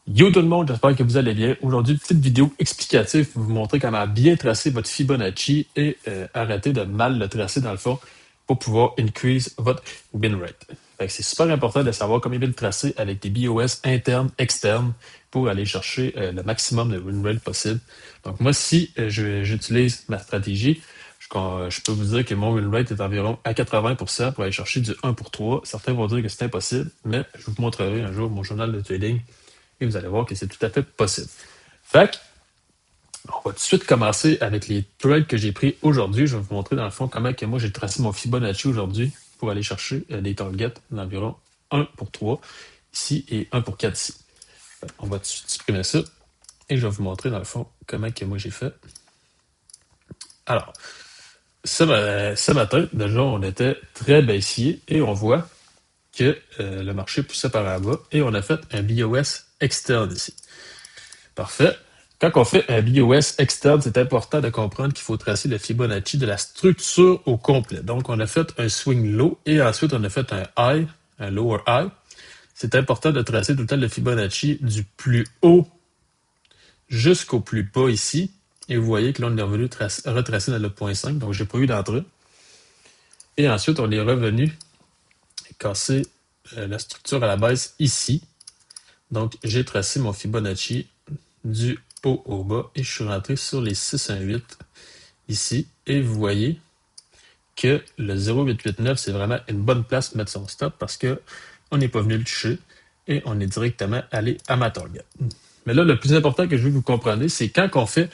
Yo tout le monde, j'espère que vous allez bien. Aujourd'hui, petite vidéo explicative pour vous montrer comment bien tracer votre Fibonacci et arrêter de mal le tracer dans le fond pour pouvoir increase votre win rate. Fait que c'est super important de savoir comment bien le tracer avec des BOS internes, externes pour aller chercher le maximum de win rate possible. Donc moi, si j'utilise ma stratégie, je peux vous dire que mon win rate est environ à 80% pour aller chercher du 1 pour 3. Certains vont dire que c'est impossible, mais je vous montrerai un jour mon journal de trading et vous allez voir que c'est tout à fait possible. Fait que, on va tout de suite commencer avec les trades que j'ai pris aujourd'hui. Je vais vous montrer dans le fond comment que moi j'ai tracé mon Fibonacci aujourd'hui pour aller chercher des targets d'environ 1 pour 3 ici et 1 pour 4 ici. Fait, on va tout de suite supprimer ça et je vais vous montrer dans le fond comment que moi j'ai fait. Alors, ce matin, déjà, on était très baissier et on voit que le marché poussait par là bas et on a fait un BOS externe ici. Parfait. Quand on fait un BOS externe, c'est important de comprendre qu'il faut tracer le Fibonacci de la structure au complet. Donc, on a fait un swing low et ensuite on a fait un high, un lower high. C'est important de tracer tout le temps le Fibonacci du plus haut jusqu'au plus bas ici. Et vous voyez que là, on est revenu retracer dans le point 5, donc j'ai pas eu d'entrée. Et ensuite, on est revenu casser la structure à la baisse ici. Donc, j'ai tracé mon Fibonacci du haut au bas et je suis rentré sur les 618 ici. Et vous voyez que le 0,889, c'est vraiment une bonne place pour mettre son stop parce que on n'est pas venu le toucher et on est directement allé à ma target. Mais là, le plus important que je veux que vous compreniez, c'est quand on fait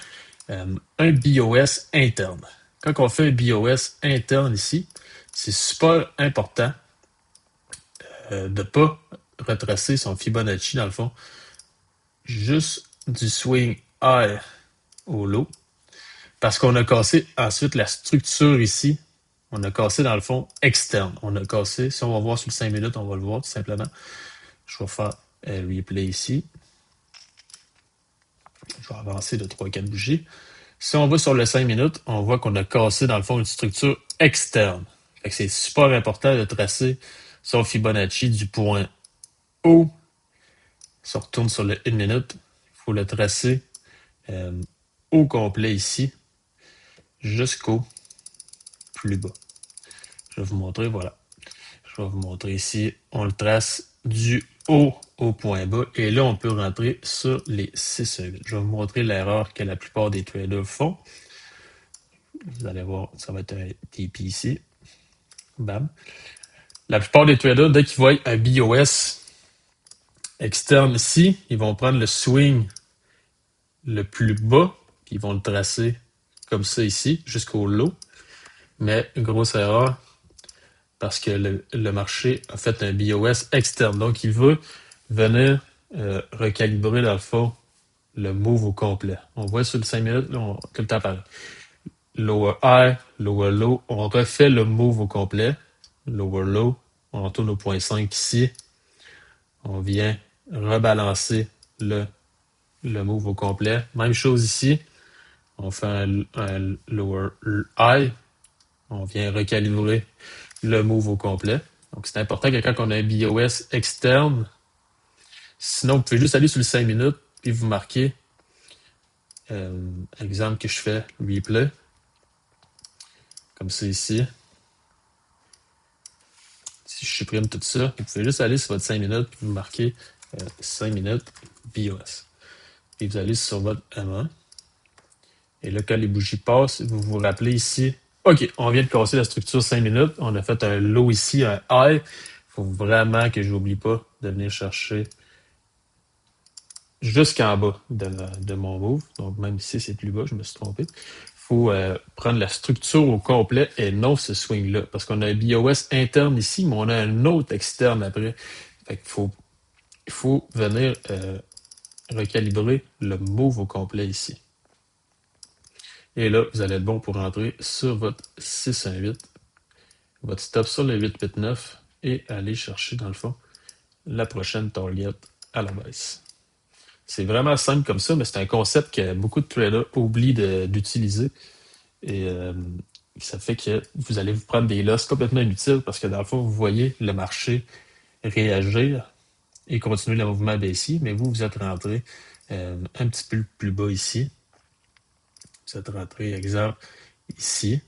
un BOS interne. Quand on fait un BOS interne ici, c'est super important de ne pas retracer son Fibonacci dans le fond, juste du swing high au low, parce qu'on a cassé ensuite la structure ici. On a cassé dans le fond externe. On a cassé, si on va voir sur le 5 minutes, on va le voir tout simplement. Je vais faire un replay ici. Je vais avancer de 3-4 bougies. Si on va sur le 5 minutes, on voit qu'on a cassé dans le fond une structure externe. C'est super important de tracer son Fibonacci du point haut. Si on retourne sur le 1 minute, il faut le tracer au complet ici jusqu'au plus bas. Je vais vous montrer, voilà. Je vais vous montrer ici, on le trace du haut au point bas et là, on peut rentrer sur les 6,8. Je vais vous montrer l'erreur que la plupart des traders font. Vous allez voir, ça va être un TP ici. Bam. La plupart des traders, dès qu'ils voient un BOS externe ici, ils vont prendre le swing le plus bas, puis ils vont le tracer comme ça ici, jusqu'au low. Mais grosse erreur, parce que le marché a fait un BOS externe. Donc, il veut venir recalibrer, dans le fond, le move au complet. On voit sur le 5 minutes, là, tout le temps pareil. Lower high, lower low, on refait le move au complet. Lower low, on retourne au point 5 ici. On vient rebalancer le move au complet. Même chose ici. On fait un lower high. On vient recalibrer le move au complet. Donc, c'est important que quand on a un BOS externe, sinon, vous pouvez juste aller sur le 5 minutes, puis vous marquez, exemple que je fais, replay, comme ça ici. Si je supprime tout ça, vous pouvez juste aller sur votre 5 minutes, puis vous marquez 5 minutes BOS. Et vous allez sur votre M1. Et là, quand les bougies passent, vous vous rappelez ici, OK, on vient de casser la structure 5 minutes. On a fait un low ici, un high. Il faut vraiment que je n'oublie pas de venir chercher jusqu'en bas de mon move. Donc, même ici, c'est plus bas, je me suis trompé. Il faut prendre la structure au complet et non ce swing-là. Parce qu'on a un BOS interne ici, mais on a un autre externe après. Fait qu'il faut venir recalibrer le move au complet ici. Et là, vous allez être bon pour rentrer sur votre 6-1-8, votre stop sur le 8-8-9 et aller chercher, dans le fond, la prochaine target à la baisse. C'est vraiment simple comme ça, mais c'est un concept que beaucoup de traders oublient d'utiliser. Et ça fait que vous allez vous prendre des losses complètement inutiles parce que dans le fond, vous voyez le marché réagir et continuer le mouvement baissier, mais vous êtes rentré un petit peu plus bas ici. Vous êtes rentré, exemple, ici,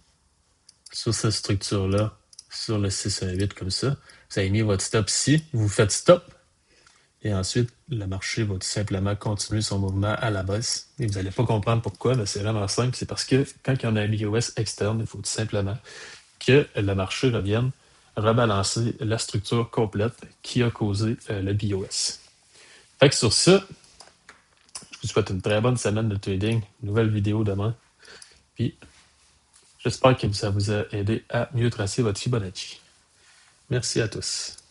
sur cette structure-là, sur le 618 comme ça. Vous avez mis votre stop ici, vous faites stop, et ensuite, le marché va tout simplement continuer son mouvement à la baisse. Et vous n'allez pas comprendre pourquoi, mais c'est vraiment simple. C'est parce que quand il y en a un BOS externe, il faut tout simplement que le marché revienne rebalancer la structure complète qui a causé le BOS. Fait que sur ça, je vous souhaite une très bonne semaine de trading. Nouvelle vidéo demain. Puis, j'espère que ça vous a aidé à mieux tracer votre Fibonacci. Merci à tous.